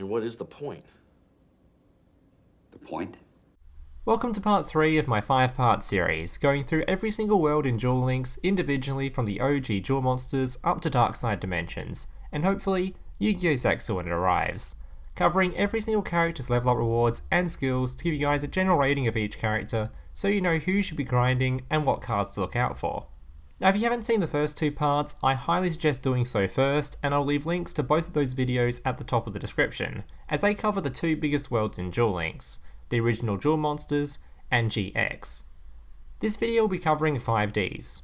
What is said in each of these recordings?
I mean, what is the point? The point? Welcome to part 3 of my 5-part series, going through every single world in Duel Links individually from the OG Duel Monsters up to Darkside Dimensions, and hopefully Yu-Gi-Oh! Zexal when it arrives, covering every single character's level up rewards and skills to give you guys a general rating of each character so you know who you should be grinding and what cards to look out for. Now if you haven't seen the first 2 parts, I highly suggest doing so first, and I'll leave links to both of those videos at the top of the description, as they cover the 2 biggest worlds in Duel Links, the original Duel Monsters and GX. This video will be covering 5Ds.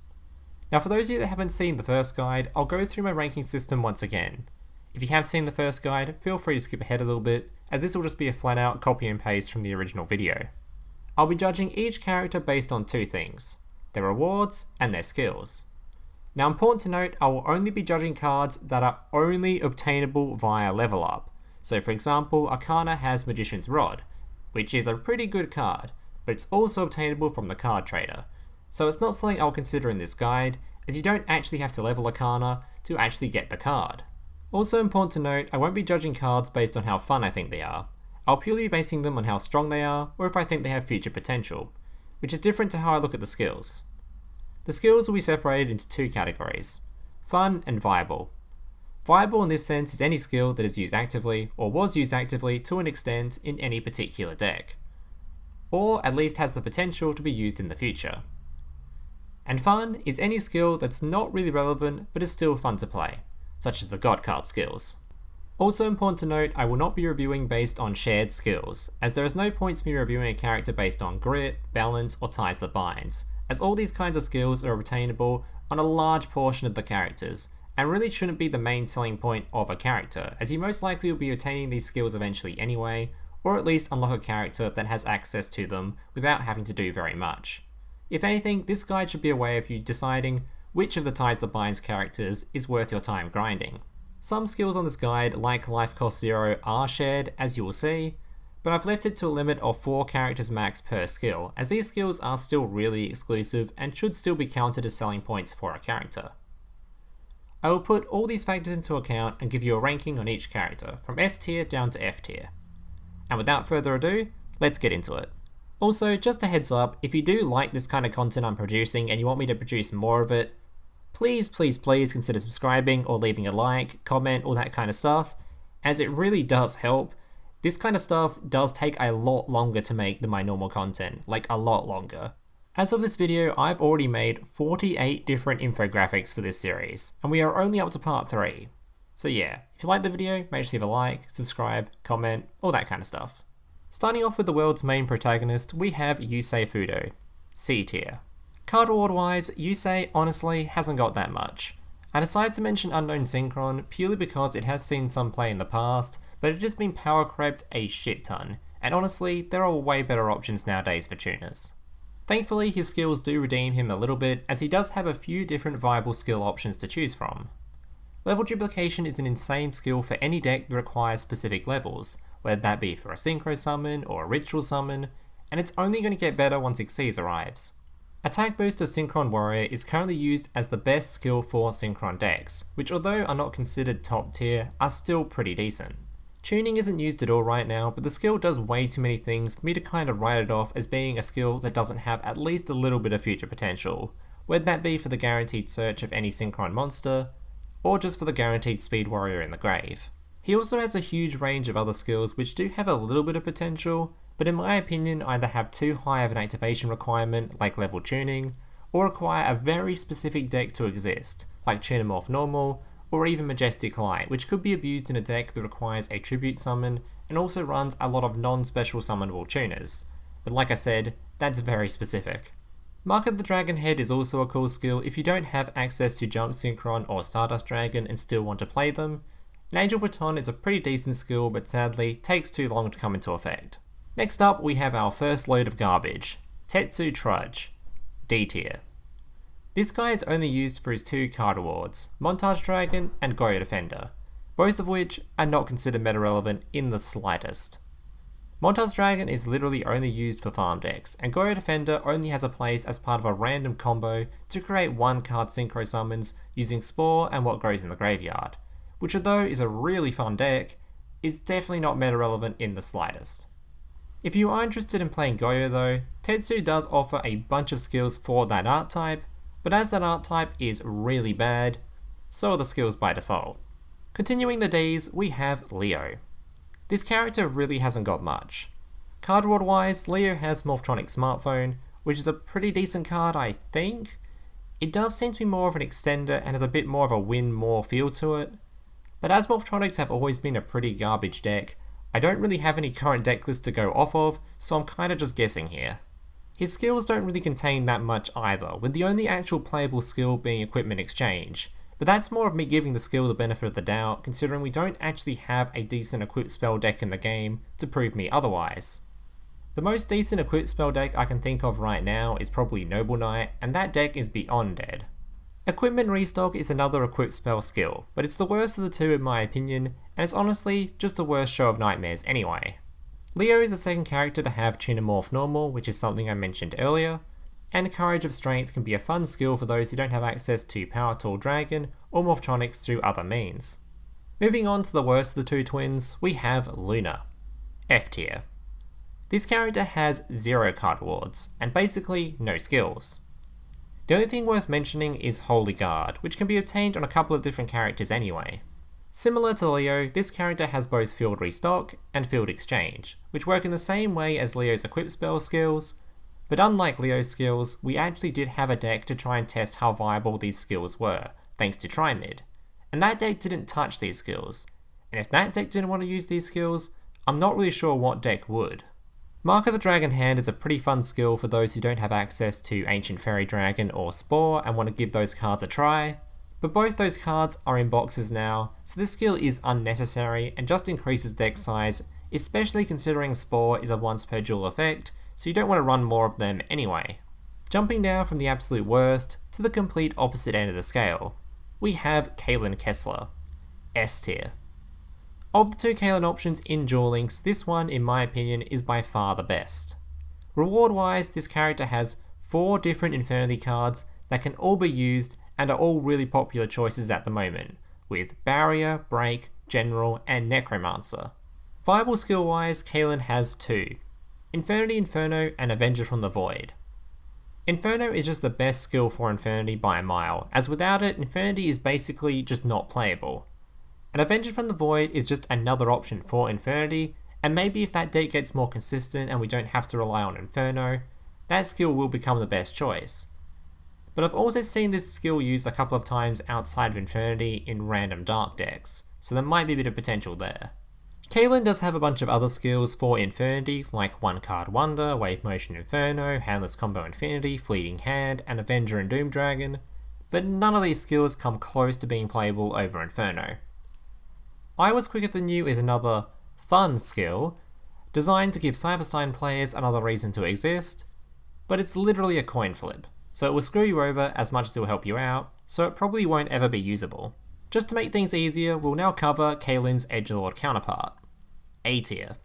Now for those of you that haven't seen the first guide, I'll go through my ranking system once again. If you have seen the first guide, feel free to skip ahead a little bit, as this will just be a flat out copy and paste from the original video. I'll be judging each character based on 2 things: their rewards and their skills. Now important to note, I will only be judging cards that are only obtainable via level up. So for example, Arcana has Magician's Rod, which is a pretty good card, but it's also obtainable from the card trader. So it's not something I'll consider in this guide, as you don't actually have to level Arcana to actually get the card. Also important to note, I won't be judging cards based on how fun I think they are. I'll purely be basing them on how strong they are, or if I think they have future potential, which is different to how I look at the skills. The skills will be separated into 2 categories: fun and viable. Viable in this sense is any skill that is used actively, or was used actively to an extent in any particular deck, or at least has the potential to be used in the future. And fun is any skill that's not really relevant but is still fun to play, such as the God card skills. Also important to note, I will not be reviewing based on shared skills, as there is no point to me reviewing a character based on grit, balance, or ties that binds, as all these kinds of skills are obtainable on a large portion of the characters, and really shouldn't be the main selling point of a character, as you most likely will be attaining these skills eventually anyway, or at least unlock a character that has access to them without having to do very much. If anything, this guide should be a way of you deciding which of the ties that binds characters is worth your time grinding. Some skills on this guide, like Life Cost 0, are shared, as you will see, but I've left it to a limit of 4 characters max per skill, as these skills are still really exclusive and should still be counted as selling points for a character. I will put all these factors into account and give you a ranking on each character, from S tier down to F tier. And without further ado, let's get into it. Also, just a heads up, if you do like this kind of content I'm producing and you want me to produce more of it, please consider subscribing or leaving a like, comment, all that kind of stuff, as it really does help. This kind of stuff does take a lot longer to make than my normal content, like a lot longer. As of this video, I've already made 48 different infographics for this series, and we are only up to part 3. So yeah, if you like the video, make sure to leave a like, subscribe, comment, all that kind of stuff. Starting off with the world's main protagonist, we have Yusei Fudo, C tier. Card reward wise, Yusei honestly hasn't got that much. I decided to mention Unknown Synchron purely because it has seen some play in the past, but it has just been power crept a shit ton, and honestly, there are way better options nowadays for tuners. Thankfully, his skills do redeem him a little bit, as he does have a few different viable skill options to choose from. Level Duplication is an insane skill for any deck that requires specific levels, whether that be for a Synchro Summon or a Ritual Summon, and it's only going to get better once Xyz arrives. Attack Booster Synchron Warrior is currently used as the best skill for Synchron decks, which although are not considered top tier, are still pretty decent. Tuning isn't used at all right now, but the skill does way too many things for me to kind of write it off as being a skill that doesn't have at least a little bit of future potential, whether that be for the guaranteed search of any Synchron monster, or just for the guaranteed Speed Warrior in the grave. He also has a huge range of other skills which do have a little bit of potential, but in my opinion either have too high of an activation requirement like level tuning, or require a very specific deck to exist, like Tunomorph Normal, or even Majestic Light, which could be abused in a deck that requires a Tribute Summon and also runs a lot of non-special summonable tuners, but like I said, that's very specific. Mark of the Dragon Head is also a cool skill if you don't have access to Junk Synchron or Stardust Dragon and still want to play them, and Angel Baton is a pretty decent skill but sadly takes too long to come into effect. Next up we have our first load of garbage, Tetsu Trudge, D tier. This guy is only used for his 2 card rewards, Montage Dragon and Goyo Defender, both of which are not considered meta relevant in the slightest. Montage Dragon is literally only used for farm decks, and Goyo Defender only has a place as part of a random combo to create 1 card synchro summons using Spore and what grows in the graveyard, which although is a really fun deck, it's definitely not meta relevant in the slightest. If you are interested in playing Goyo though, Tetsu does offer a bunch of skills for that archetype, but as that archetype is really bad, so are the skills by default. Continuing the Ds, we have Leo. This character really hasn't got much. Card reward wise, Leo has Morphtronic Smartphone, which is a pretty decent card I think. It does seem to be more of an extender and has a bit more of a win more feel to it, but as Morphtronics have always been a pretty garbage deck, I don't really have any current deck list to go off of, so I'm kinda just guessing here. His skills don't really contain that much either, with the only actual playable skill being Equipment Exchange, but that's more of me giving the skill the benefit of the doubt, considering we don't actually have a decent equipped spell deck in the game to prove me otherwise. The most decent equipped spell deck I can think of right now is probably Noble Knight, and that deck is beyond dead. Equipment Restock is another equipped spell skill, but it's the worst of the two in my opinion, and it's honestly just the worst show of nightmares anyway. Leo is the second character to have Tunomorph Normal, which is something I mentioned earlier, and Courage of Strength can be a fun skill for those who don't have access to Power Tool Dragon or Morphtronics through other means. Moving on to the worst of the two twins, we have Luna. F tier. This character has 0 card rewards, and basically no skills. The only thing worth mentioning is Holy Guard, which can be obtained on a couple of different characters anyway. Similar to Leo, this character has both Field Restock and Field Exchange, which work in the same way as Leo's equipped spell skills, but unlike Leo's skills, we actually did have a deck to try and test how viable these skills were, thanks to Trimid, and that deck didn't touch these skills, and if that deck didn't want to use these skills, I'm not really sure what deck would. Mark of the Dragon Hand is a pretty fun skill for those who don't have access to Ancient Fairy Dragon or Spore and want to give those cards a try, but both those cards are in boxes now, so this skill is unnecessary and just increases deck size, especially considering Spore is a once per duel effect, so you don't want to run more of them anyway. Jumping down from the absolute worst to the complete opposite end of the scale, we have Kalin Kessler, S tier. Of the two Kalin options in Duel Links, this one, in my opinion, is by far the best. Reward wise, this character has 4 different Infinity cards that can all be used and are all really popular choices at the moment, with Barrier, Break, General, and Necromancer. Viable skill wise, Kalin has 2, Infinity Inferno and Avenger from the Void. Inferno is just the best skill for Infinity by a mile, as without it, Infinity is basically just not playable. And Avenger from the Void is just another option for Infinity, and maybe if that deck gets more consistent and we don't have to rely on Inferno, that skill will become the best choice. But I've also seen this skill used a couple of times outside of Infinity in random dark decks, so there might be a bit of potential there. Kalin does have a bunch of other skills for Infinity, like One Card Wonder, Wave Motion Inferno, Handless Combo Infinity, Fleeting Hand, and Avenger and Doom Dragon, but none of these skills come close to being playable over Inferno. I Was Quicker Than You is another fun skill, designed to give Cybersign players another reason to exist, but it's literally a coin flip, so it will screw you over as much as it will help you out, so it probably won't ever be usable. Just to make things easier, we'll now cover Kalin's Edgelord counterpart, A tier.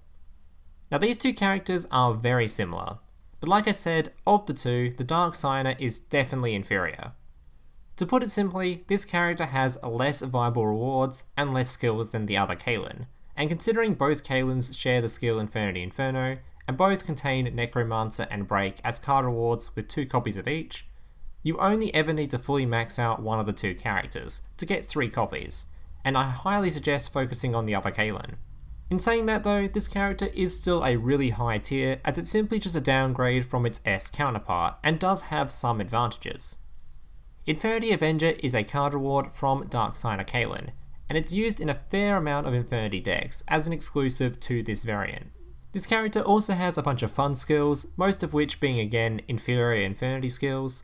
Now these two characters are very similar, but like I said, of the two, the Dark Signer is definitely inferior. To put it simply, this character has less viable rewards and less skills than the other Kalin, and considering both Kalins share the skill Infinity Inferno, and both contain Necromancer and Break as card rewards with 2 copies of each, you only ever need to fully max out one of the two characters to get 3 copies, and I highly suggest focusing on the other Kalin. In saying that though, this character is still a really high tier as it's simply just a downgrade from its S counterpart and does have some advantages. Infinity Avenger is a card reward from Dark Signer Kalin, and it's used in a fair amount of Infinity decks as an exclusive to this variant. This character also has a bunch of fun skills, most of which being again inferior Infinity skills,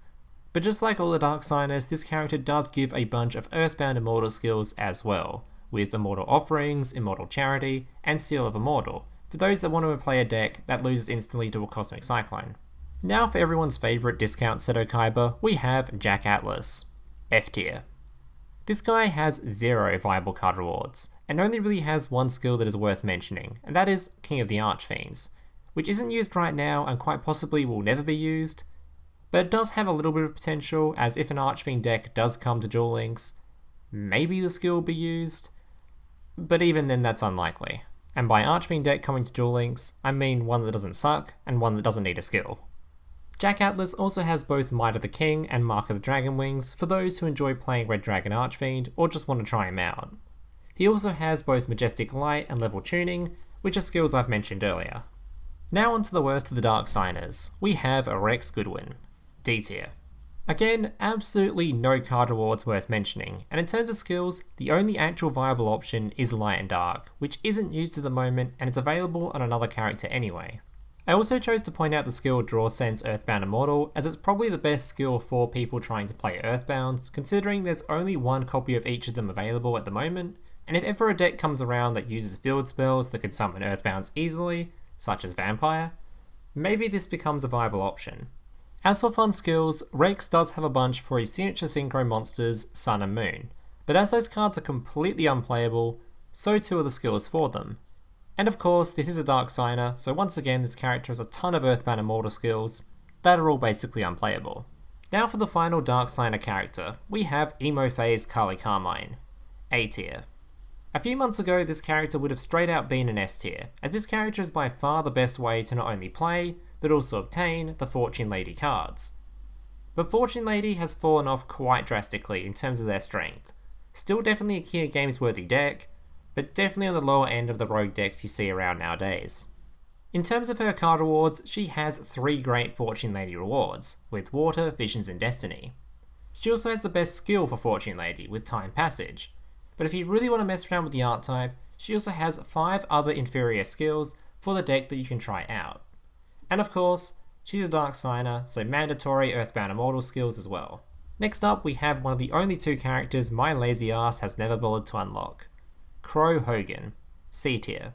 but just like all the Dark Signers, this character does give a bunch of Earthbound Immortal skills as well, with Immortal Offerings, Immortal Charity, and Seal of Immortal, for those that want to play a deck that loses instantly to a Cosmic Cyclone. Now for everyone's favourite discount Seto Kaiba, we have Jack Atlas, F tier. This guy has 0 viable card rewards, and only really has one skill that is worth mentioning, and that is King of the Archfiends, which isn't used right now and quite possibly will never be used, but it does have a little bit of potential as if an Archfiend deck does come to Duel Links, maybe the skill will be used. but even then that's unlikely. And by Archfiend deck coming to Duel Links, I mean one that doesn't suck, and one that doesn't need a skill. Jack Atlas also has both Might of the King and Mark of the Dragon Wings for those who enjoy playing Red Dragon Archfiend or just want to try him out. He also has both Majestic Light and Level Tuning, which are skills I've mentioned earlier. Now onto the worst of the Dark Signers, we have a Rex Goodwin, D tier. Again, absolutely no card rewards worth mentioning, and in terms of skills, the only actual viable option is Light and Dark, which isn't used at the moment and it's available on another character anyway. I also chose to point out the skill Draw Sense Earthbound Immortal, as it's probably the best skill for people trying to play Earthbounds, considering there's only one copy of each of them available at the moment, and if ever a deck comes around that uses field spells that can summon Earthbounds easily, such as Vampire, maybe this becomes a viable option. As for fun skills, Rex does have a bunch for his signature synchro monsters Sun and Moon, but as those cards are completely unplayable, so too are the skills for them. And of course, this is a Dark Signer, so once again this character has a ton of Earthbound Immortal skills that are all basically unplayable. Now for the final Dark Signer character, we have Emo Phase Kali Carmine, A tier. A few months ago this character would have straight out been an S tier, as this character is by far the best way to not only play, but also obtain the Fortune Lady cards. But Fortune Lady has fallen off quite drastically in terms of their strength. Still definitely a Kia Games worthy deck, but definitely on the lower end of the rogue decks you see around nowadays. In terms of her card rewards, she has 3 great Fortune Lady rewards, with Water, Visions and Destiny. She also has the best skill for Fortune Lady, with Time Passage, but if you really want to mess around with the art type, she also has 5 other inferior skills for the deck that you can try out. And of course, she's a Dark Signer, so mandatory Earthbound Immortal skills as well. Next up we have one of the only 2 characters my lazy ass has never bothered to unlock. Crow Hogan, C tier.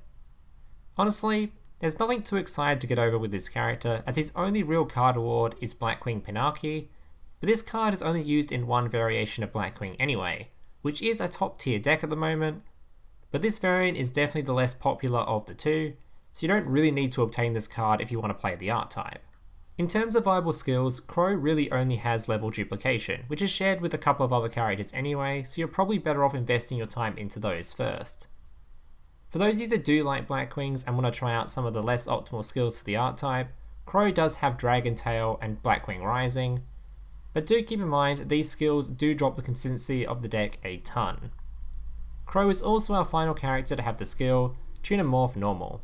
Honestly, there's nothing too excited to get over with this character, as his only real card reward is Blackwing Pinarchy, but this card is only used in one variation of Blackwing anyway, which is a top tier deck at the moment, but this variant is definitely the less popular of the 2, so you don't really need to obtain this card if you want to play the art type. In terms of viable skills, Crow really only has level duplication, which is shared with a couple of other characters anyway, so you're probably better off investing your time into those first. For those of you that do like Blackwings and want to try out some of the less optimal skills for the art type, Crow does have Dragon Tail and Blackwing Rising, but do keep in mind these skills do drop the consistency of the deck a ton. Crow is also our final character to have the skill Tunomorph Normal.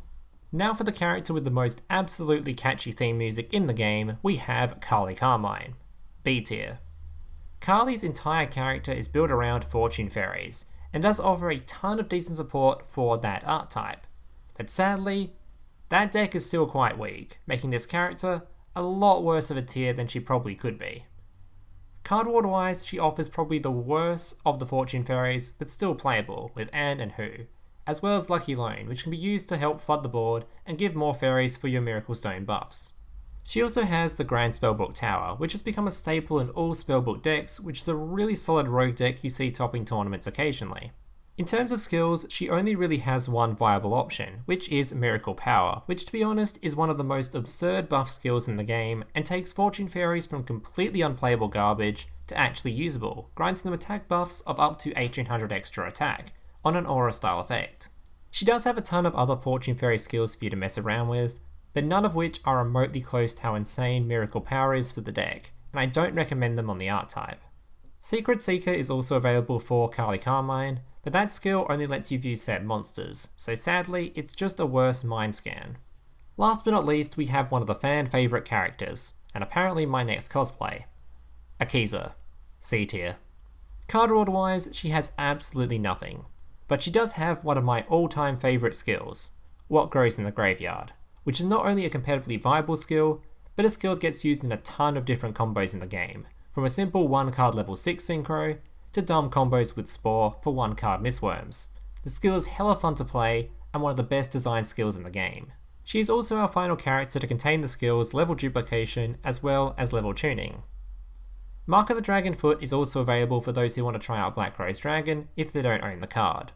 Now for the character with the most absolutely catchy theme music in the game, we have Kali Carmine, B tier. Kali's entire character is built around Fortune Fairies, and does offer a ton of decent support for that art type, but sadly, that deck is still quite weak, making this character a lot worse of a tier than she probably could be. Card reward wise, she offers probably the worst of the Fortune Fairies, but still playable with Anne and Who, as well as Lucky Loan, which can be used to help flood the board and give more fairies for your Miracle Stone buffs. She also has the Grand Spellbook Tower, which has become a staple in all Spellbook decks, which is a really solid rogue deck you see topping tournaments occasionally. In terms of skills, she only really has one viable option, which is Miracle Power, which to be honest is one of the most absurd buff skills in the game and takes Fortune Fairies from completely unplayable garbage to actually usable, granting them attack buffs of up to 1800 extra attack, on an aura style effect. She does have a ton of other Fortune Fairy skills for you to mess around with, but none of which are remotely close to how insane Miracle Power is for the deck, and I don't recommend them on the art type. Secret Seeker is also available for Kali Carmine, but that skill only lets you view set monsters, so sadly it's just a worse mind scan. Last but not least, we have one of the fan favourite characters, and apparently my next cosplay. Akiza, C tier. Card reward wise, she has absolutely nothing, but she does have one of my all-time favourite skills, What Grows in the Graveyard, which is not only a competitively viable skill, but a skill that gets used in a ton of different combos in the game, from a simple 1-card level 6 synchro, to dumb combos with Spore for 1-card Mistworms. The skill is hella fun to play, and one of the best designed skills in the game. She is also our final character to contain the skills Level Duplication as well as Level Tuning. Mark of the Dragon Foot is also available for those who want to try out Black Rose Dragon if they don't own the card.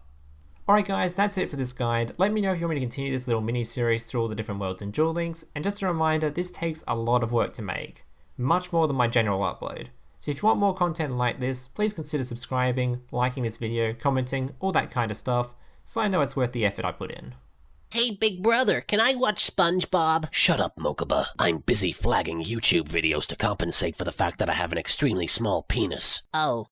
Alright guys, that's it for this guide. Let me know if you want me to continue this little mini-series through all the different worlds and Duel Links, and just a reminder, this takes a lot of work to make, much more than my general upload. So if you want more content like this, please consider subscribing, liking this video, commenting, all that kind of stuff, so I know it's worth the effort I put in. Hey, big brother, can I watch SpongeBob? Shut up, Mokuba. I'm busy flagging YouTube videos to compensate for the fact that I have an extremely small penis. Oh,